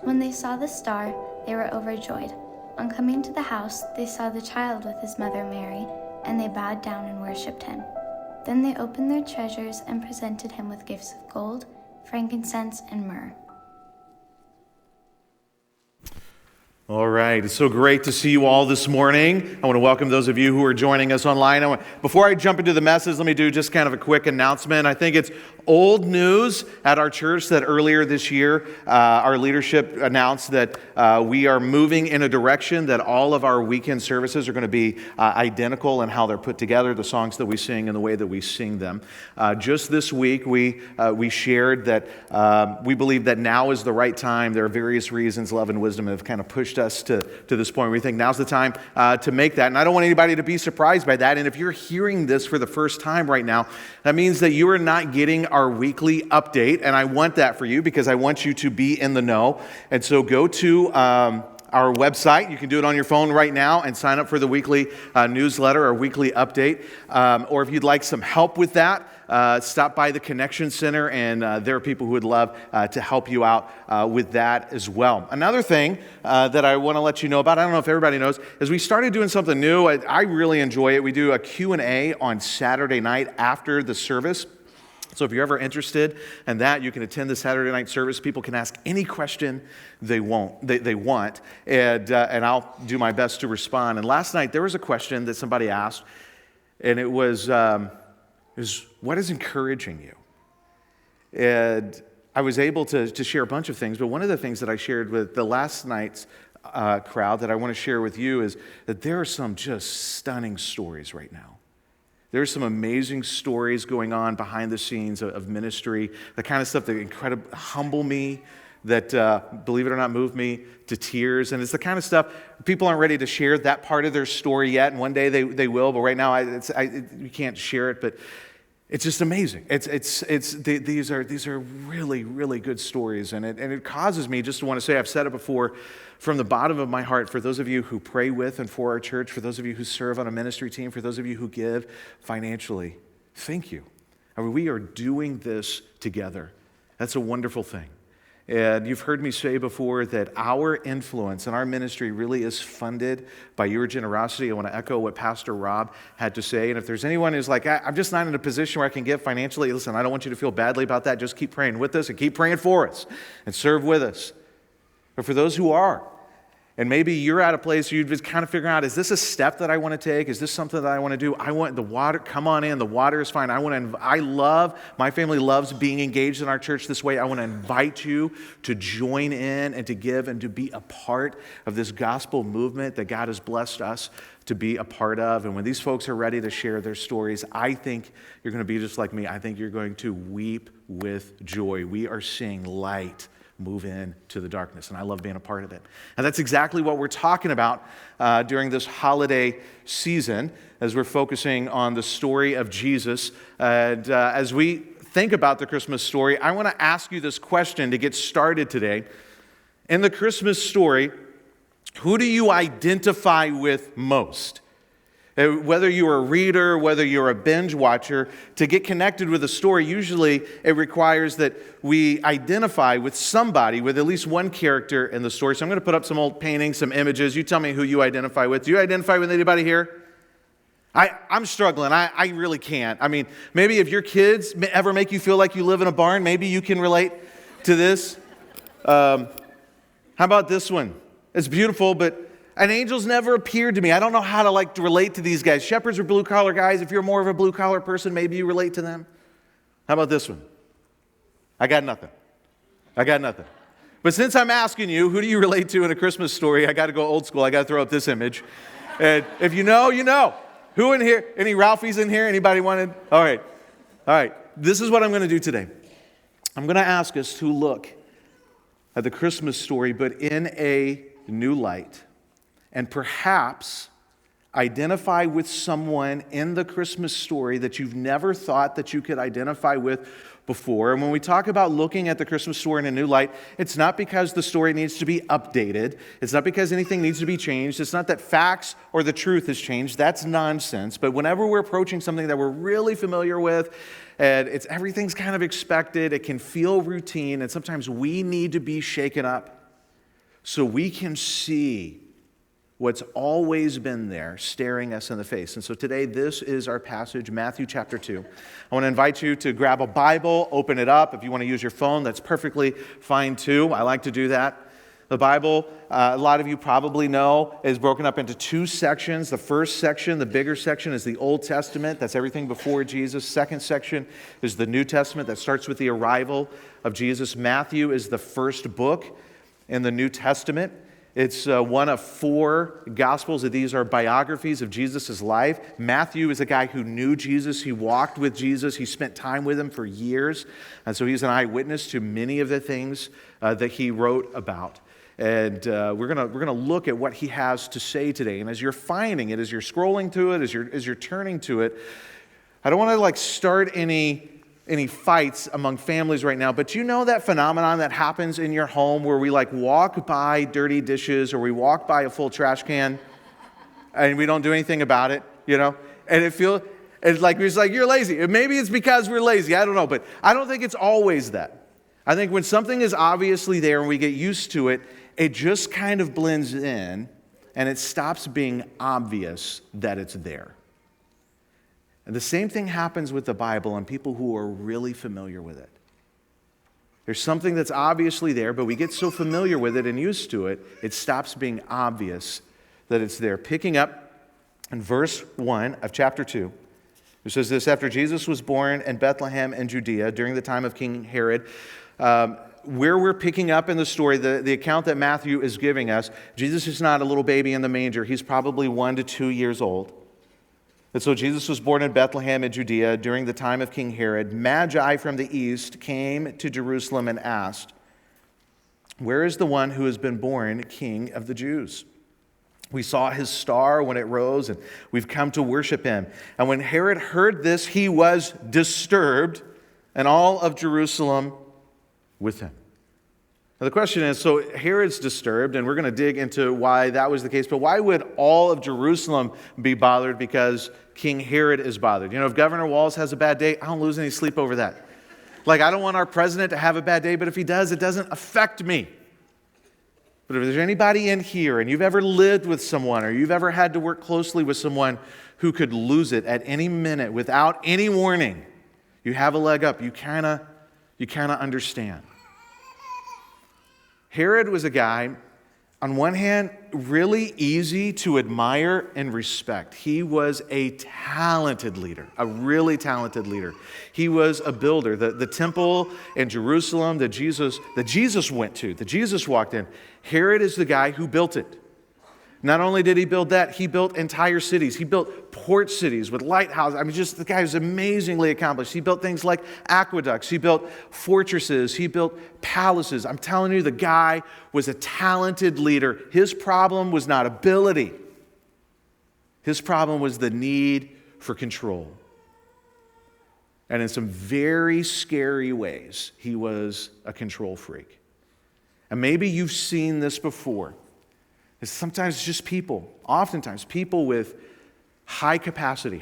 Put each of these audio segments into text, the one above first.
When they saw the star, they were overjoyed. On coming to the house, they saw the child with his mother Mary, and they bowed down and worshipped him. Then they opened their treasures and presented him with gifts of gold, frankincense, and myrrh. All right, it's so great to see you all this morning. I want to welcome those of you who are joining us online. Before I jump into the message, let me do just kind of a quick announcement. I think it's old news at our church that earlier this year, our leadership announced that we are moving in a direction that all of our weekend services are going to be identical in how they're put together, the songs that we sing and the way that we sing them. Just this week, we shared that we believe that now is the right time. There are various reasons love and wisdom have kind of pushed us to this point. We think now's the time to make that. And I don't want anybody to be surprised by that. And if you're hearing this for the first time right now, that means that you are not getting our weekly update. And I want that for you because I want you to be in the know. And so go to our website. You can do it on your phone right now and sign up for the weekly newsletter or weekly update. Or if you'd like some help with that, stop by the Connection Center, and there are people who would love to help you out with that as well. Another thing that I want to let you know about, I don't know if everybody knows, is we started doing something new. I really enjoy it. We do a Q&A on Saturday night after the service. So if you're ever interested in that, you can attend the Saturday night service. People can ask any question they want, and I'll do my best to respond. And last night, there was a question that somebody asked, and it was what is encouraging you? And I was able to share a bunch of things, but one of the things that I shared with the last night's crowd that I want to share with you is that there are some just stunning stories right now. There's some amazing stories going on behind the scenes of ministry, the kind of stuff that incredibly humble me, that, believe it or not, move me to tears. And it's the kind of stuff, people aren't ready to share that part of their story yet, and one day they will, but right now you can't share it, but it's just amazing. These are really, really good stories, and it causes me just to want to say, I've said it before, from the bottom of my heart, for those of you who pray with and for our church, for those of you who serve on a ministry team, for those of you who give financially, thank you. I mean, we are doing this together. That's a wonderful thing. And you've heard me say before that our influence and our ministry really is funded by your generosity. I want to echo what Pastor Rob had to say. And if there's anyone who's like, I'm just not in a position where I can give financially, listen, I don't want you to feel badly about that. Just keep praying with us and keep praying for us and serve with us. But for those who are, and maybe you're at a place you've just kind of figuring out, is this a step that I want to take? Is this something that I want to do? I want the water, come on in, the water is fine. My family loves being engaged in our church this way. I want to invite you to join in and to give and to be a part of this gospel movement that God has blessed us to be a part of. And when these folks are ready to share their stories, I think you're going to be just like me. I think you're going to weep with joy. We are seeing light move into the darkness, and I love being a part of it. And that's exactly what we're talking about during this holiday season as we're focusing on the story of Jesus. And as we think about the Christmas story, I want to ask you this question to get started today. In the Christmas story, who do you identify with most? Whether you're a reader, whether you're a binge watcher, to get connected with a story, usually it requires that we identify with somebody, with at least one character in the story. So I'm going to put up some old paintings, some images. You tell me who you identify with. Do you identify with anybody here? I'm struggling. I really can't. I mean, maybe if your kids ever make you feel like you live in a barn, maybe you can relate to this. How about this one? It's beautiful, but an angel's never appeared to me. I don't know how to relate to these guys. Shepherds are blue-collar guys. If you're more of a blue-collar person, maybe you relate to them. How about this one? I got nothing. But since I'm asking you, who do you relate to in a Christmas story, I got to go old school. I got to throw up this image. And if you know, you know. Who in here? Any Ralphies in here? Anybody wanted? All right. This is what I'm going to do today. I'm going to ask us to look at the Christmas story, but in a new light. And perhaps identify with someone in the Christmas story that you've never thought that you could identify with before. And when we talk about looking at the Christmas story in a new light, it's not because the story needs to be updated. It's not because anything needs to be changed. It's not that facts or the truth has changed. That's nonsense. But whenever we're approaching something that we're really familiar with, and everything's kind of expected, it can feel routine, and sometimes we need to be shaken up. so we can see what's always been there staring us in the face. And so today, this is our passage, Matthew chapter 2. I want to invite you to grab a Bible, open it up. If you want to use your phone, that's perfectly fine too. I like to do that. The Bible, a lot of you probably know, is broken up into two sections. The first section, the bigger section, is the Old Testament. That's everything before Jesus. Second section is the New Testament. That starts with the arrival of Jesus. Matthew is the first book in the New Testament. It's one of four Gospels. These are biographies of Jesus' life. Matthew is a guy who knew Jesus. He walked with Jesus. He spent time with him for years. And so he's an eyewitness to many of the things that he wrote about. And we're gonna look at what he has to say today. And as you're finding it, as you're scrolling through it, as you're turning to it, I don't want to start any fights among families right now, but you know that phenomenon that happens in your home where we walk by dirty dishes or we walk by a full trash can and we don't do anything about it, and it's like you're lazy. Maybe it's because we're lazy, I don't know, but I don't think it's always that. I think when something is obviously there and we get used to it, it just kind of blends in and it stops being obvious that it's there. And the same thing happens with the Bible and people who are really familiar with it. There's something that's obviously there, but we get so familiar with it and used to it, it stops being obvious that it's there. Picking up in verse 1 of chapter 2, it says this: after Jesus was born in Bethlehem in Judea during the time of King Herod, where we're picking up in the story, the account that Matthew is giving us, Jesus is not a little baby in the manger. He's probably 1 to 2 years old. And so Jesus was born in Bethlehem in Judea during the time of King Herod. Magi from the east came to Jerusalem and asked, "Where is the one who has been born King of the Jews? We saw his star when it rose, and we've come to worship him." And when Herod heard this, he was disturbed, and all of Jerusalem with him. Now the question is, so Herod's disturbed, and we're going to dig into why that was the case, but why would all of Jerusalem be bothered because King Herod is bothered? If Governor Walz has a bad day, I don't lose any sleep over that. I don't want our president to have a bad day, but if he does, it doesn't affect me. But if there's anybody in here, and you've ever lived with someone, or you've ever had to work closely with someone who could lose it at any minute without any warning, you have a leg up. You kind of understand. Herod was a guy, on one hand, really easy to admire and respect. He was a talented leader, a really talented leader. He was a builder. The temple in Jerusalem that Jesus went to, that Jesus walked in, Herod is the guy who built it. Not only did he build that, he built entire cities. He built port cities with lighthouses. The guy was amazingly accomplished. He built things like aqueducts. He built fortresses. He built palaces. I'm telling you, the guy was a talented leader. His problem was not ability. His problem was the need for control. And in some very scary ways, he was a control freak. And maybe you've seen this before. Sometimes it's just people, oftentimes people with high capacity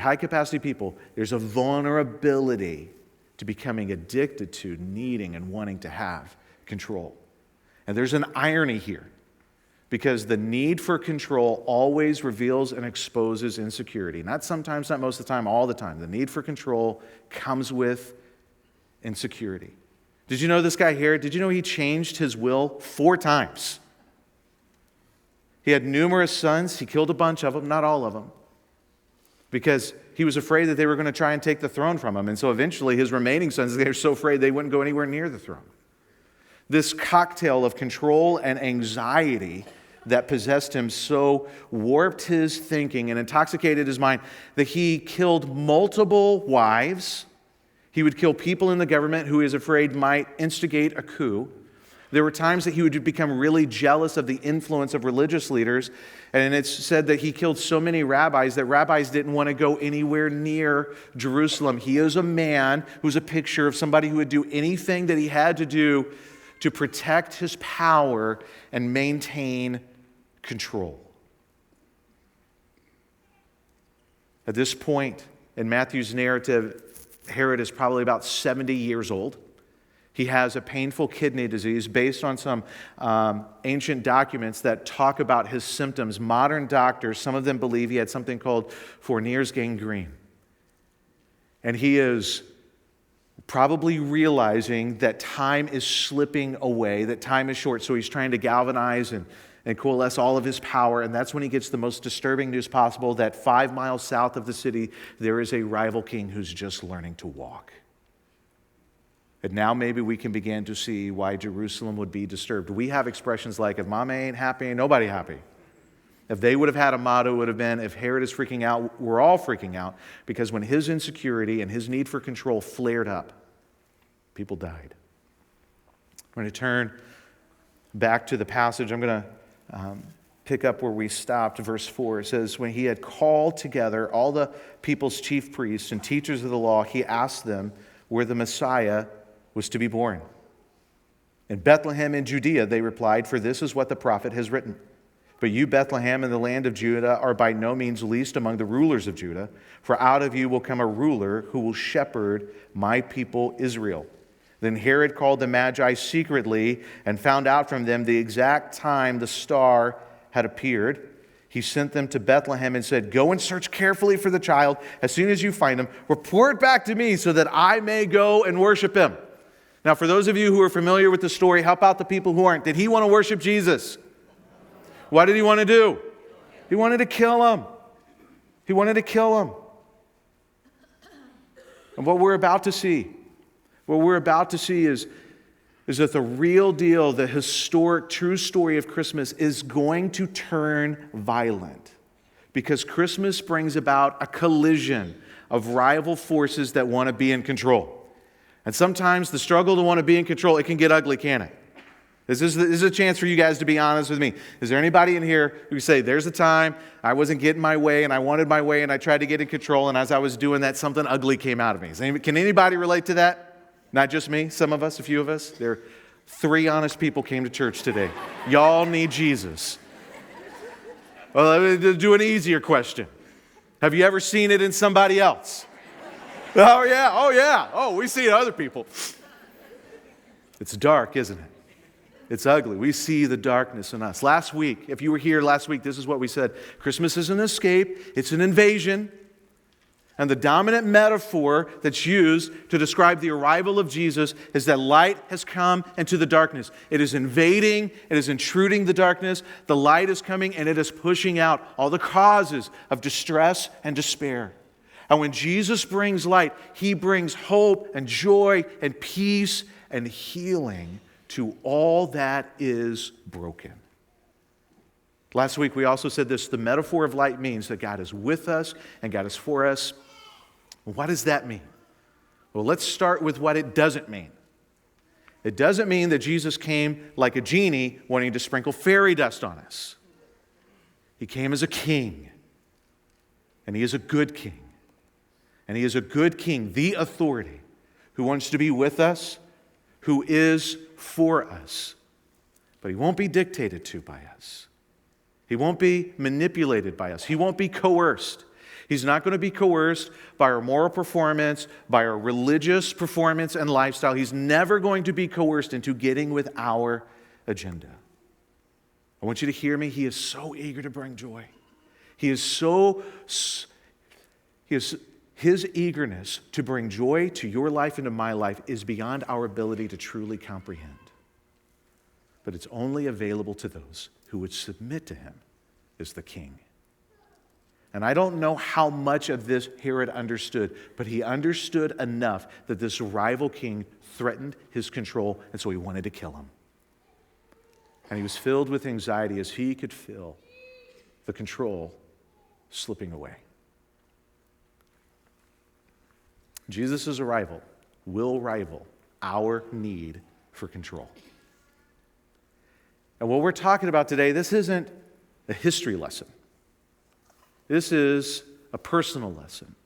people, there's a vulnerability to becoming addicted to, needing, and wanting to have control. And there's an irony here, because the need for control always reveals and exposes insecurity. Not sometimes, not most of the time, all the time. The need for control comes with insecurity. Did you know this guy Herod? Did you know he changed his will 4 times? He had numerous sons. He killed a bunch of them, not all of them, because he was afraid that they were going to try and take the throne from him. And so eventually his remaining sons, they were so afraid they wouldn't go anywhere near the throne. This cocktail of control and anxiety that possessed him so warped his thinking and intoxicated his mind that he killed multiple wives. He would kill people in the government who he was afraid might instigate a coup. There were times that he would become really jealous of the influence of religious leaders, and it's said that he killed so many rabbis that rabbis didn't want to go anywhere near Jerusalem. He is a man who's a picture of somebody who would do anything that he had to do to protect his power and maintain control. At this point in Matthew's narrative, Herod is probably about 70 years old. He has a painful kidney disease based on some ancient documents that talk about his symptoms. Modern doctors, some of them believe he had something called Fournier's gangrene. And he is probably realizing that time is slipping away, that time is short, so he's trying to galvanize and coalesce all of his power, and that's when he gets the most disturbing news possible, that 5 miles south of the city, there is a rival king who's just learning to walk. And now maybe we can begin to see why Jerusalem would be disturbed. We have expressions like, if mama ain't happy, ain't nobody happy. If they would have had a motto, it would have been, if Herod is freaking out, we're all freaking out, because when his insecurity and his need for control flared up, people died. We're going to turn back to the passage. I'm going to pick up where we stopped, verse 4. It says, when he had called together all the people's chief priests and teachers of the law, he asked them where the Messiah was to be born. In Bethlehem in Judea, they replied, for this is what the prophet has written. But you, Bethlehem, in the land of Judah, are by no means least among the rulers of Judah, for out of you will come a ruler who will shepherd my people Israel. Then Herod called the Magi secretly and found out from them the exact time the star had appeared. He sent them to Bethlehem and said, go and search carefully for the child. As soon as you find him, report back to me so that I may go and worship him. Now, for those of you who are familiar with the story, help out the people who aren't. Did he want to worship Jesus? What did he want to do? He wanted to kill him. He wanted to kill him. And what we're about to see is that the real deal, the historic, true story of Christmas is going to turn violent. Because Christmas brings about a collision of rival forces that want to be in control. And sometimes the struggle to want to be in control, it can get ugly, can't it? This is a chance for you guys to be honest with me. Is there anybody in here who say, there's a time I wasn't getting my way and I wanted my way and I tried to get in control, and as I was doing that, something ugly came out of me? Can anybody relate to that? Not just me, some of us, a few of us. There are 3 honest people came to church today. Y'all need Jesus. Well, let me do an easier question. Have you ever seen it in somebody else? Oh, yeah. Oh, we see it in other people. It's dark, isn't it? It's ugly. We see the darkness in us. Last week, if you were here last week, this is what we said. Christmas is an escape. It's an invasion. And the dominant metaphor that's used to describe the arrival of Jesus is that light has come into the darkness. It is invading, it is intruding the darkness. The light is coming and it is pushing out all the causes of distress and despair. And when Jesus brings light, he brings hope and joy and peace and healing to all that is broken. Last week we also said this, the metaphor of light means that God is with us and God is for us. What does that mean? Well, let's start with what it doesn't mean. It doesn't mean that Jesus came like a genie wanting to sprinkle fairy dust on us. He came as a king, and he is a good king. And he is a good king, the authority, who wants to be with us, who is for us. But he won't be dictated to by us. He won't be manipulated by us. He won't be coerced. He's not going to be coerced by our moral performance, by our religious performance and lifestyle. He's never going to be coerced into getting with our agenda. I want you to hear me. He is so eager to bring joy. His eagerness to bring joy to your life and to my life is beyond our ability to truly comprehend. But it's only available to those who would submit to him as the king. And I don't know how much of this Herod understood, but he understood enough that this rival king threatened his control, and so he wanted to kill him. And he was filled with anxiety as he could feel the control slipping away. Jesus' arrival will rival our need for control. And what we're talking about today, this isn't a history lesson. This is a personal lesson.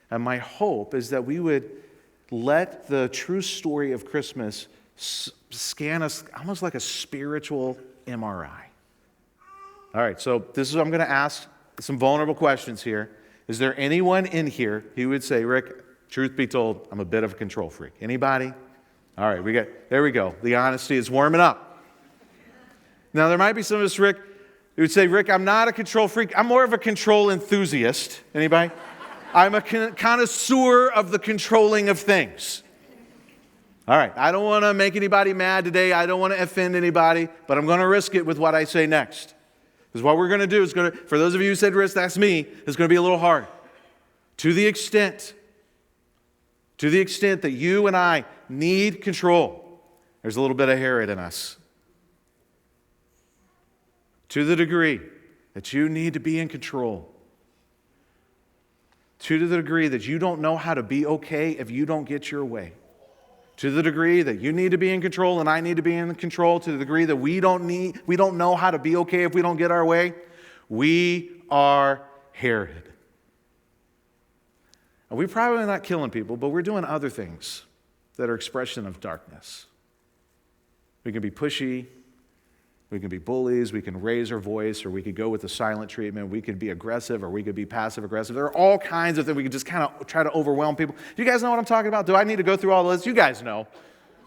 And my hope is that we would let the true story of Christmas scan us almost like a spiritual MRI. All right, so this is, I'm going to ask some vulnerable questions here. Is there anyone in here who would say, Rick, truth be told, I'm a bit of a control freak? Anybody? All right, there we go. The honesty is warming up. Now, there might be some of us, Rick, who would say, Rick, I'm not a control freak. I'm more of a control enthusiast. Anybody? I'm a connoisseur of the controlling of things. All right, I don't want to make anybody mad today. I don't want to offend anybody, but I'm going to risk it with what I say next. Because what we're going to do is for those of you who said risk, that's me, it's going to be a little hard. To the extent that you and I need control, there's a little bit of Herod in us. To the degree that you need to be in control, to the degree that you don't know how to be okay if you don't get your way, to the degree that you need to be in control and I need to be in control, to the degree that we don't know how to be okay if we don't get our way, we are Herod. And we're probably not killing people, but we're doing other things that are expression of darkness. We can be pushy, we can be bullies, we can raise our voice, or we could go with the silent treatment, we could be aggressive, or we could be passive aggressive. There are all kinds of things. We could just kind of try to overwhelm people. Do you guys know what I'm talking about? Do I need to go through all this? You guys know.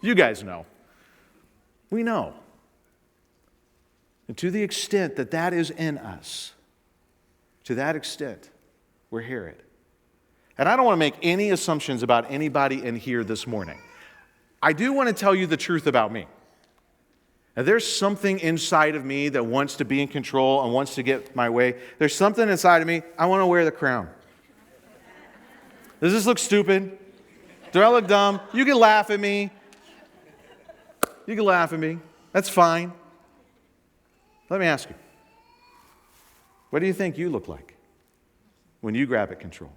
You guys know. We know. And to the extent that that is in us, to that extent, we're Herod. And I don't want to make any assumptions about anybody in here this morning. I do want to tell you the truth about me. Now, there's something inside of me that wants to be in control and wants to get my way. There's something inside of me, I want to wear the crown. Does this look stupid? Do I look dumb? You can laugh at me. You can laugh at me. That's fine. Let me ask you. What do you think you look like when you grab at control?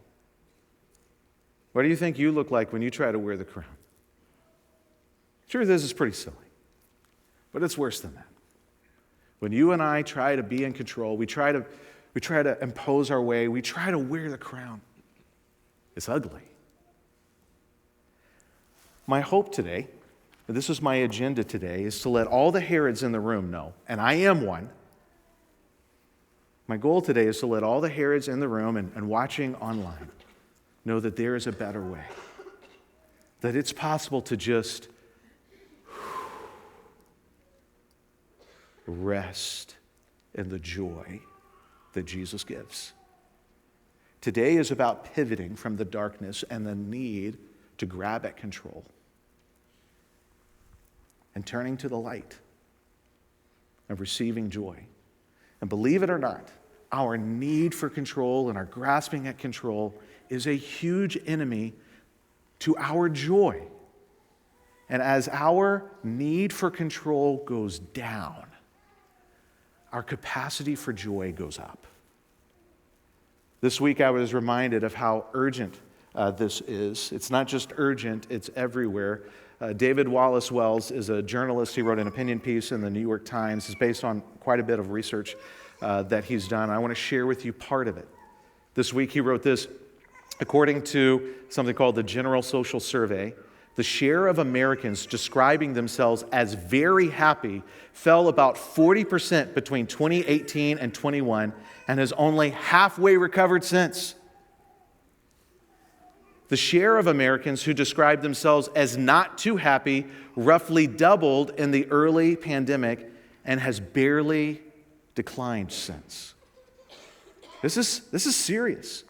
What do you think you look like when you try to wear the crown? Truth is, it's pretty silly. But it's worse than that. When you and I try to be in control, we try to impose our way, we try to wear the crown. It's ugly. My hope today, and this is my agenda today, is to let all the Herods in the room know, and I am one. My goal today is to let all the Herods in the room and watching online know that there is a better way. That it's possible to just rest in the joy that Jesus gives. Today is about pivoting from the darkness and the need to grab at control and turning to the light of receiving joy. And believe it or not, our need for control and our grasping at control is a huge enemy to our joy. And as our need for control goes down, our capacity for joy goes up. This week I was reminded of how urgent this is. It's not just urgent, it's everywhere. David Wallace Wells is a journalist. He wrote an opinion piece in the New York Times. It's based on quite a bit of research that he's done. I want to share with you part of it. This week he wrote this: according to something called the General Social Survey, the share of Americans describing themselves as very happy fell about 40% between 2018 and 21 and has only halfway recovered since. The share of Americans who describe themselves as not too happy roughly doubled in the early pandemic and has barely declined since. This is serious.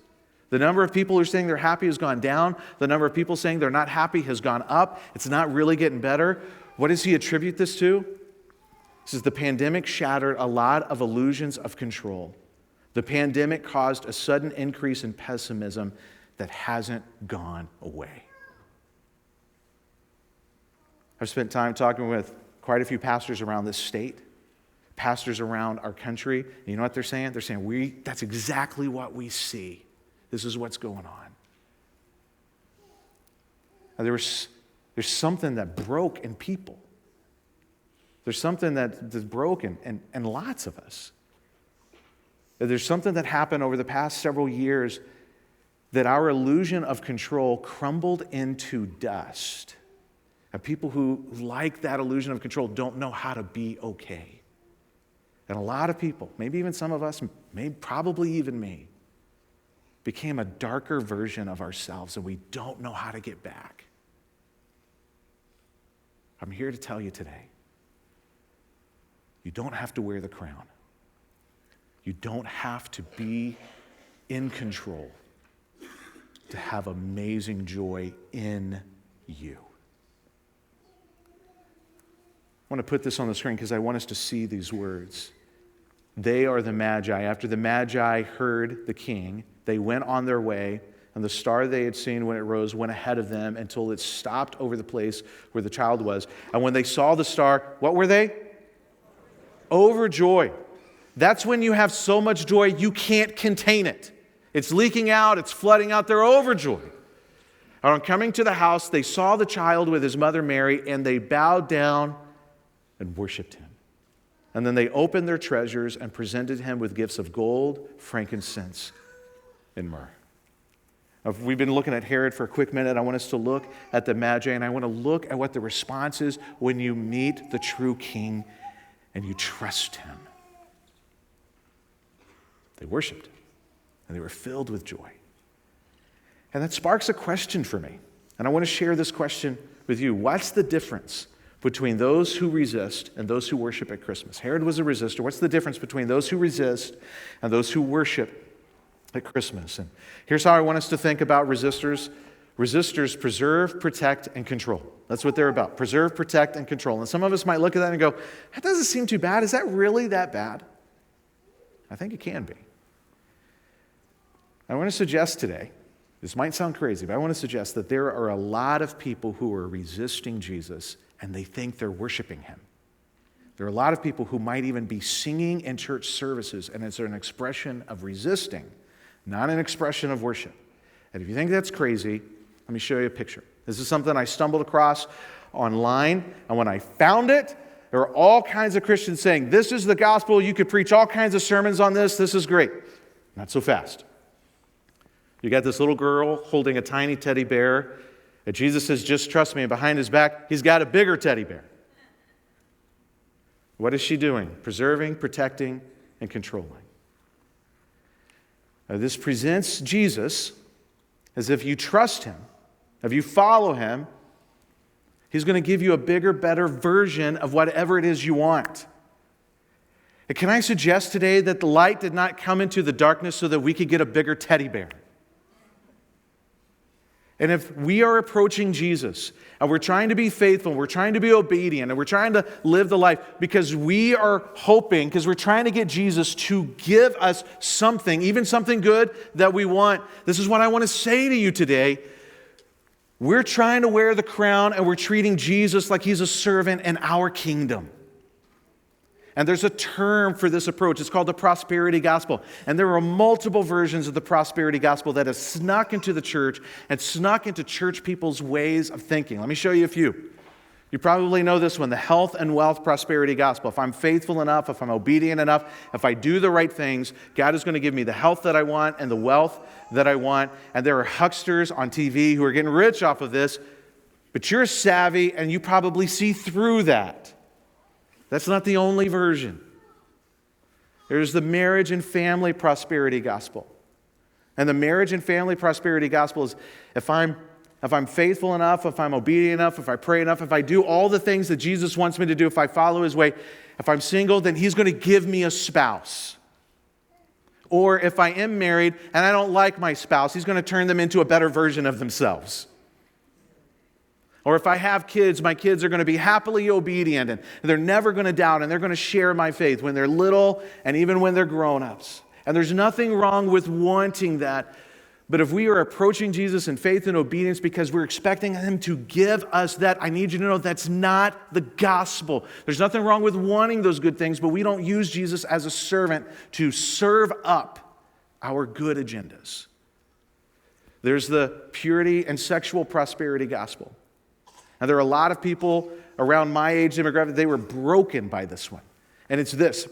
The number of people who are saying they're happy has gone down. The number of people saying they're not happy has gone up. It's not really getting better. What does he attribute this to? He says the pandemic shattered a lot of illusions of control. The pandemic caused a sudden increase in pessimism that hasn't gone away. I've spent time talking with quite a few pastors around this state, pastors around our country. And you know what they're saying? They're saying, that's exactly what we see. This is what's going on. Now, there's something that broke in people. There's something that's broken in lots of us. There's something that happened over the past several years that our illusion of control crumbled into dust. And people who like that illusion of control don't know how to be okay. And a lot of people, maybe even some of us, maybe probably even me, became a darker version of ourselves and we don't know how to get back. I'm here to tell you today, you don't have to wear the crown. You don't have to be in control to have amazing joy in you. I want to put this on the screen because I want us to see these words. They are the Magi. After the Magi heard the king, they went on their way, and the star they had seen when it rose went ahead of them until it stopped over the place where the child was. And when they saw the star, what were they? Overjoyed. That's when you have so much joy you can't contain it. It's leaking out, it's flooding out. They're overjoyed. And on coming to the house, they saw the child with his mother Mary, and they bowed down and worshiped him. And then they opened their treasures and presented him with gifts of gold, frankincense, and myrrh. Now, we've been looking at Herod for a quick minute. I want us to look at the Magi, and I want to look at what the response is when you meet the true king and you trust him. They worshiped him, and they were filled with joy. And that sparks a question for me, and I want to share this question with you. What's the difference between those who resist and those who worship at Christmas? Herod was a resistor. What's the difference between those who resist and those who worship at Christmas? And here's how I want us to think about resistors. Resistors preserve, protect, and control. That's what they're about. Preserve, protect, and control. And some of us might look at that and go, that doesn't seem too bad. Is that really that bad? I think it can be. I want to suggest today, this might sound crazy, but I want to suggest that there are a lot of people who are resisting Jesus and they think they're worshiping him. There are a lot of people who might even be singing in church services, and it's an expression of resisting, not an expression of worship. And if you think that's crazy, let me show you a picture. This is something I stumbled across online, and when I found it, there were all kinds of Christians saying, this is the gospel, you could preach all kinds of sermons on this is great. Not so fast. You got this little girl holding a tiny teddy bear, and Jesus says, just trust me, and behind his back, he's got a bigger teddy bear. What is she doing? Preserving, protecting, and controlling. Now, this presents Jesus as if you trust him, if you follow him, he's going to give you a bigger, better version of whatever it is you want. And can I suggest today that the light did not come into the darkness so that we could get a bigger teddy bear? And if we are approaching Jesus and we're trying to be faithful, we're trying to be obedient, and we're trying to live the life because we are hoping, because we're trying to get Jesus to give us something, even something good that we want, this is what I want to say to you today. We're trying to wear the crown and we're treating Jesus like he's a servant in our kingdom. And there's a term for this approach. It's called the prosperity gospel. And there are multiple versions of the prosperity gospel that have snuck into the church and snuck into church people's ways of thinking. Let me show you a few. You probably know this one, the health and wealth prosperity gospel. If I'm faithful enough, if I'm obedient enough, if I do the right things, God is going to give me the health that I want and the wealth that I want. And there are hucksters on TV who are getting rich off of this, but you're savvy and you probably see through that. That's not the only version. There's the marriage and family prosperity gospel. And the marriage and family prosperity gospel is if I'm faithful enough, if I'm obedient enough, if I pray enough, if I do all the things that Jesus wants me to do, if I follow his way, if I'm single, then he's going to give me a spouse. Or if I am married and I don't like my spouse, he's going to turn them into a better version of themselves. Or if I have kids, my kids are going to be happily obedient and they're never going to doubt and they're going to share my faith when they're little and even when they're grown-ups. And there's nothing wrong with wanting that. But if we are approaching Jesus in faith and obedience because we're expecting him to give us that, I need you to know that's not the gospel. There's nothing wrong with wanting those good things, but we don't use Jesus as a servant to serve up our good agendas. There's the purity and sexual prosperity gospel. Now, there are a lot of people around my age demographic, they were broken by this one. And it's this,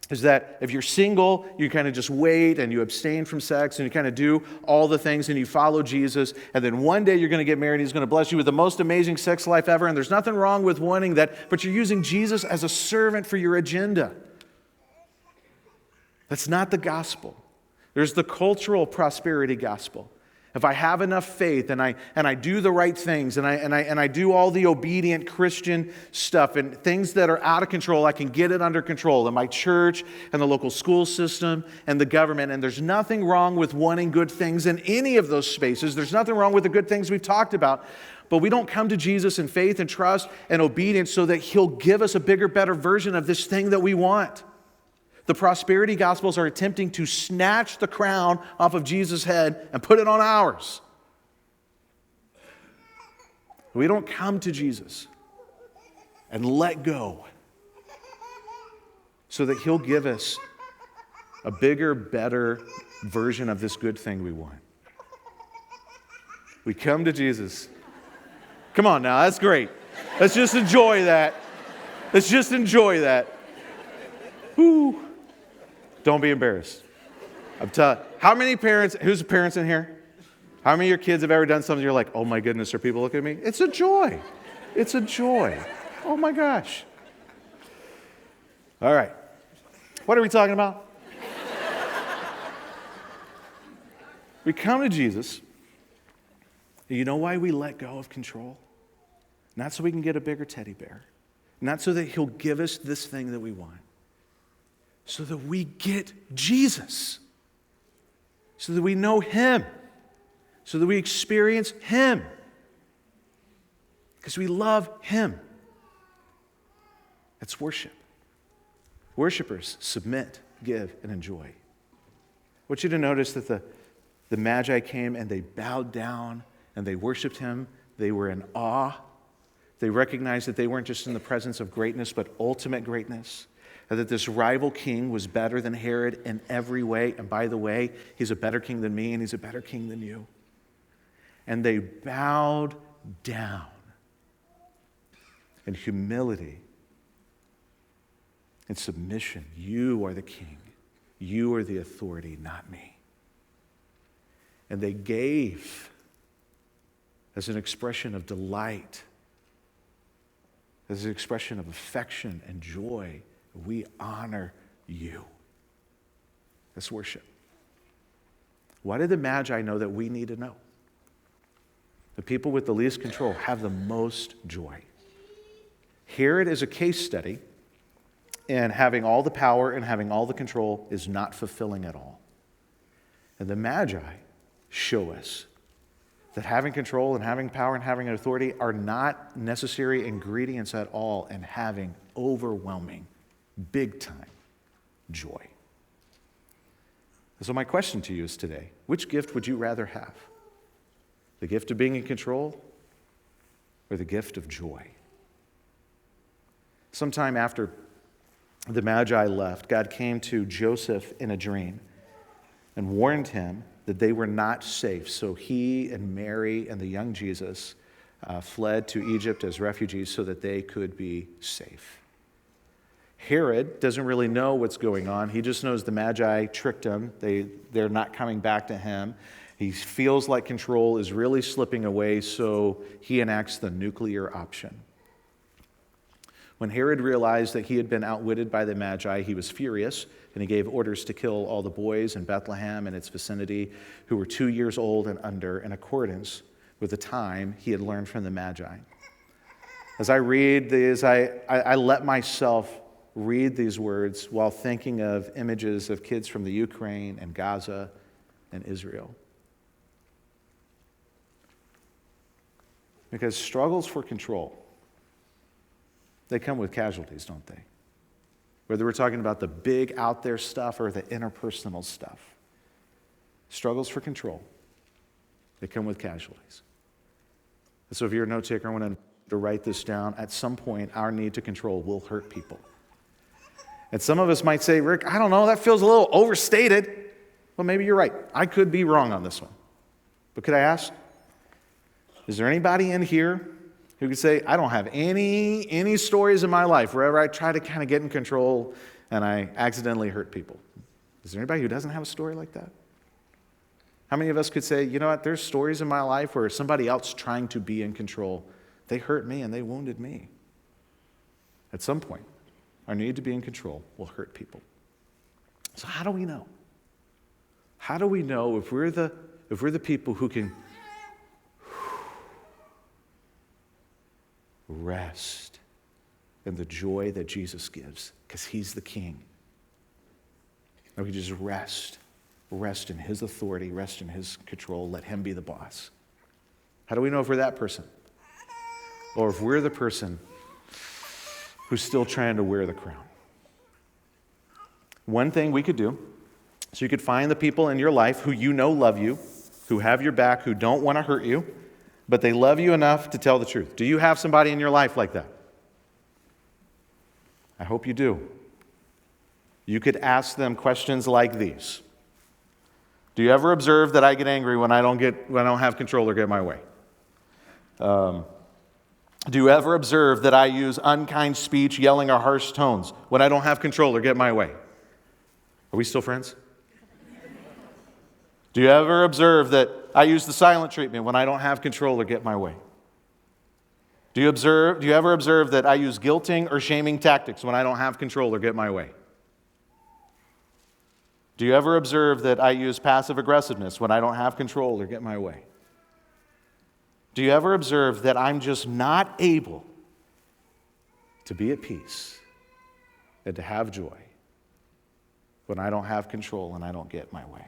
is that if you're single, you kind of just wait and you abstain from sex and you kind of do all the things and you follow Jesus. And then one day you're going to get married and he's going to bless you with the most amazing sex life ever. And there's nothing wrong with wanting that, but you're using Jesus as a servant for your agenda. That's not the gospel. There's the cultural prosperity gospel. if I have enough faith and I do the right things and I do all the obedient Christian stuff and things that are out of control, I can get it under control in my church and the local school system and the government. And there's nothing wrong with wanting good things in any of those spaces. There's nothing wrong with the good things we've talked about. But we don't come to Jesus in faith and trust and obedience so that He'll give us a bigger, better version of this thing that we want. The prosperity gospels are attempting to snatch the crown off of Jesus' head and put it on ours. We don't come to Jesus and let go so that He'll give us a bigger, better version of this good thing we want. We come to Jesus. Come on now, that's great. Let's just enjoy that. Let's just enjoy that. Woo. Don't be embarrassed. I'm telling you. How many parents, who's parents in here? How many of your kids have ever done something you're like, oh my goodness, are people looking at me? It's a joy. It's a joy. Oh my gosh. All right. What are we talking about? We come to Jesus. You know why we let go of control? Not so we can get a bigger teddy bear. Not so that He'll give us this thing that we want. So that we get Jesus. So that we know Him. So that we experience Him. Because we love Him. That's worship. Worshipers submit, give, and enjoy. I want you to notice that the Magi came and they bowed down and they worshiped Him. They were in awe. They recognized that they weren't just in the presence of greatness, but ultimate greatness. And that this rival king was better than Herod in every way. And by the way, he's a better king than me and he's a better king than you. And they bowed down in humility and submission. You are the king. You are the authority, not me. And they gave as an expression of delight, as an expression of affection and joy. We honor you. That's worship. Why did the Magi know that we need to know? The people with the least control have the most joy. Herod is a case study, and having all the power and having all the control is not fulfilling at all. And the Magi show us that having control and having power and having authority are not necessary ingredients at all in having overwhelming, big-time joy. So my question to you is today, which gift would you rather have? The gift of being in control or the gift of joy? Sometime after the Magi left, God came to Joseph in a dream and warned him that they were not safe. So he and Mary and the young Jesus fled to Egypt as refugees so that they could be safe. Herod doesn't really know what's going on. He just knows the Magi tricked him. They're not coming back to him. He feels like control is really slipping away, so he enacts the nuclear option. When Herod realized that he had been outwitted by the Magi, he was furious, and he gave orders to kill all the boys in Bethlehem and its vicinity who were 2 years old and under, in accordance with the time he had learned from the Magi. As I read these, I let myself read these words while thinking of images of kids from the Ukraine and Gaza and Israel. Because struggles for control, they come with casualties, don't they? Whether we're talking about the big out there stuff or the interpersonal stuff. Struggles for control, they come with casualties. And so if you're a note taker, I want to write this down. At some point, our need to control will hurt people. And some of us might say, Rick, I don't know, that feels a little overstated. Well, maybe you're right. I could be wrong on this one. But could I ask, is there anybody in here who could say, I don't have any stories in my life wherever I try to kind of get in control and I accidentally hurt people? Is there anybody who doesn't have a story like that? How many of us could say, you know what, there's stories in my life where somebody else trying to be in control, they hurt me and they wounded me. At some point, our need to be in control will hurt people. So how do we know? How do we know if we're if we're the people who can rest in the joy that Jesus gives, because he's the king, and we just rest in his authority, rest in his control, let him be the boss. How do we know if we're that person? Or if we're the person who's still trying to wear the crown? One thing we could do, so you could find the people in your life who you know love you, who have your back, who don't want to hurt you, but they love you enough to tell the truth. Do you have somebody in your life like that? I hope you do. You could ask them questions like these. Do you ever observe that I get angry when I don't have control or get my way? Do you ever observe that I use unkind speech, yelling, or harsh tones when I don't have control or get my way? Are we still friends? Do you ever observe that I use the silent treatment when I don't have control or get my way? Do you ever observe that I use guilting or shaming tactics when I don't have control or get my way? Do you ever observe that I use passive aggressiveness when I don't have control or get my way? Do you ever observe that I'm just not able to be at peace and to have joy when I don't have control and I don't get my way?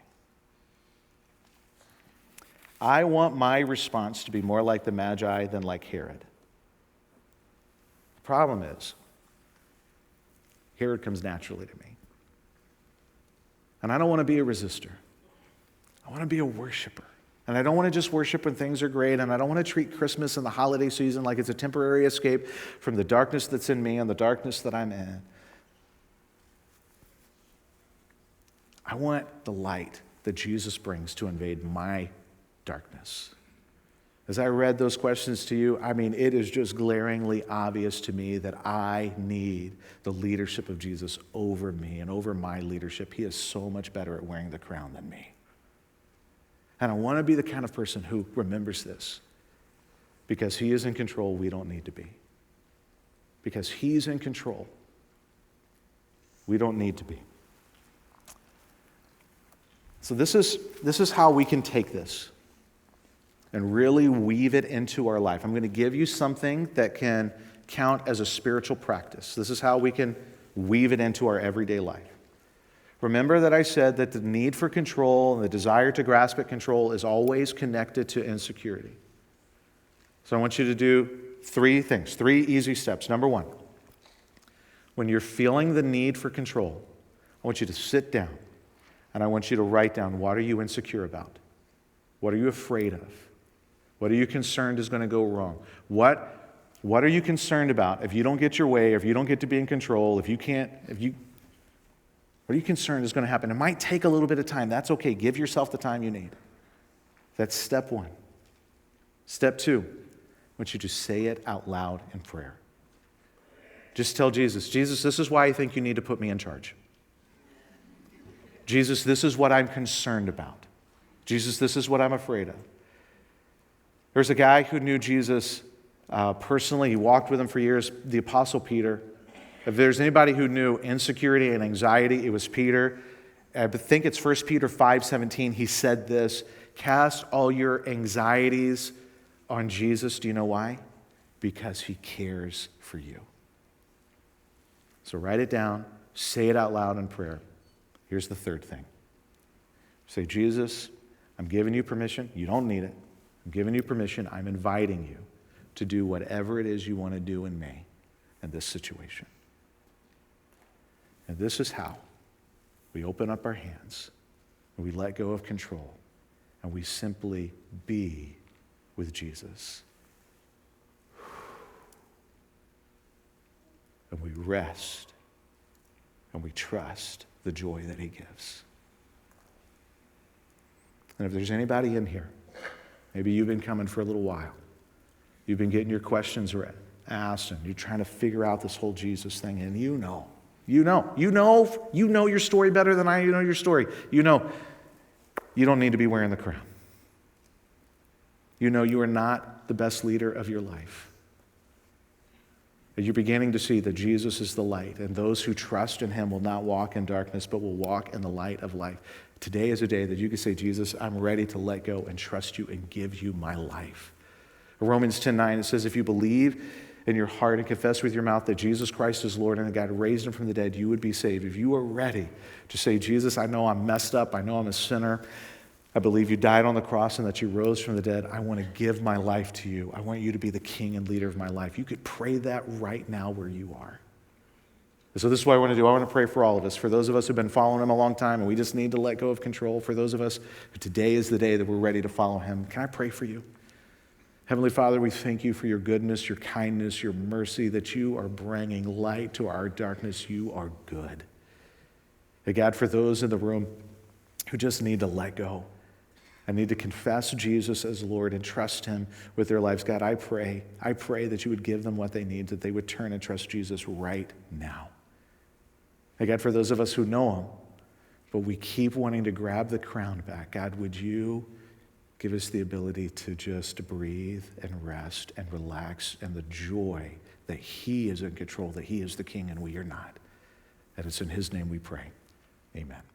I want my response to be more like the Magi than like Herod. The problem is, Herod comes naturally to me. And I don't want to be a resistor. I want to be a worshiper. And I don't want to just worship when things are great, and I don't want to treat Christmas and the holiday season like it's a temporary escape from the darkness that's in me and the darkness that I'm in. I want the light that Jesus brings to invade my darkness. As I read those questions to you, it is just glaringly obvious to me that I need the leadership of Jesus over me and over my leadership. He is so much better at wearing the crown than me. And I want to be the kind of person who remembers this. Because he is in control, we don't need to be. Because he's in control, we don't need to be. So this is how we can take this and really weave it into our life. I'm going to give you something that can count as a spiritual practice. This is how we can weave it into our everyday life. Remember that I said that the need for control and the desire to grasp at control is always connected to insecurity. So I want you to do 3 things, 3 easy steps. Number 1, when you're feeling the need for control, I want you to sit down and I want you to write down, what are you insecure about? What are you afraid of? What are you concerned is going to go wrong? What are you concerned about if you don't get your way, if you don't get to be in control, what are you concerned is going to happen? It might take a little bit of time. That's okay. Give yourself the time you need. That's step 1. Step 2, I want you to say it out loud in prayer. Just tell Jesus, this is why I think you need to put me in charge. Jesus, this is what I'm concerned about. Jesus, this is what I'm afraid of. There's a guy who knew Jesus personally. He walked with him for years, the Apostle Peter. If there's anybody who knew insecurity and anxiety, it was Peter. I think it's 1 Peter 5:17. He said this, cast all your anxieties on Jesus. Do you know why? Because he cares for you. So write it down, say it out loud in prayer. Here's the 3rd thing. Say, Jesus, I'm giving you permission. You don't need it. I'm giving you permission. I'm inviting you to do whatever it is you want to do in me in this situation. And this is how we open up our hands and we let go of control and we simply be with Jesus. And we rest and we trust the joy that he gives. And if there's anybody in here, maybe you've been coming for a little while. You've been getting your questions asked and you're trying to figure out this whole Jesus thing, and you know your story better than I know your story. You know you don't need to be wearing the crown. You know you are not the best leader of your life. That you're beginning to see that Jesus is the light, and those who trust in him will not walk in darkness, but will walk in the light of life. Today is a day that you can say, Jesus, I'm ready to let go and trust you and give you my life. Romans 10:9, it says, if you believe in your heart and confess with your mouth that Jesus Christ is Lord and that God raised him from the dead, you would be saved. If you are ready to say, Jesus, I know I'm messed up. I know I'm a sinner. I believe you died on the cross and that you rose from the dead. I want to give my life to you. I want you to be the king and leader of my life. You could pray that right now where you are. And so this is what I want to do. I want to pray for all of us. For those of us who've been following him a long time and we just need to let go of control. For those of us who today is the day that we're ready to follow him. Can I pray for you? Heavenly Father, we thank you for your goodness, your kindness, your mercy, that you are bringing light to our darkness. You are good. And God, for those in the room who just need to let go and need to confess Jesus as Lord and trust him with their lives, God, I pray that you would give them what they need, that they would turn and trust Jesus right now. And God, for those of us who know him, but we keep wanting to grab the crown back, God, would you give us the ability to just breathe and rest and relax and the joy that he is in control, that he is the king and we are not. And it's in his name we pray. Amen.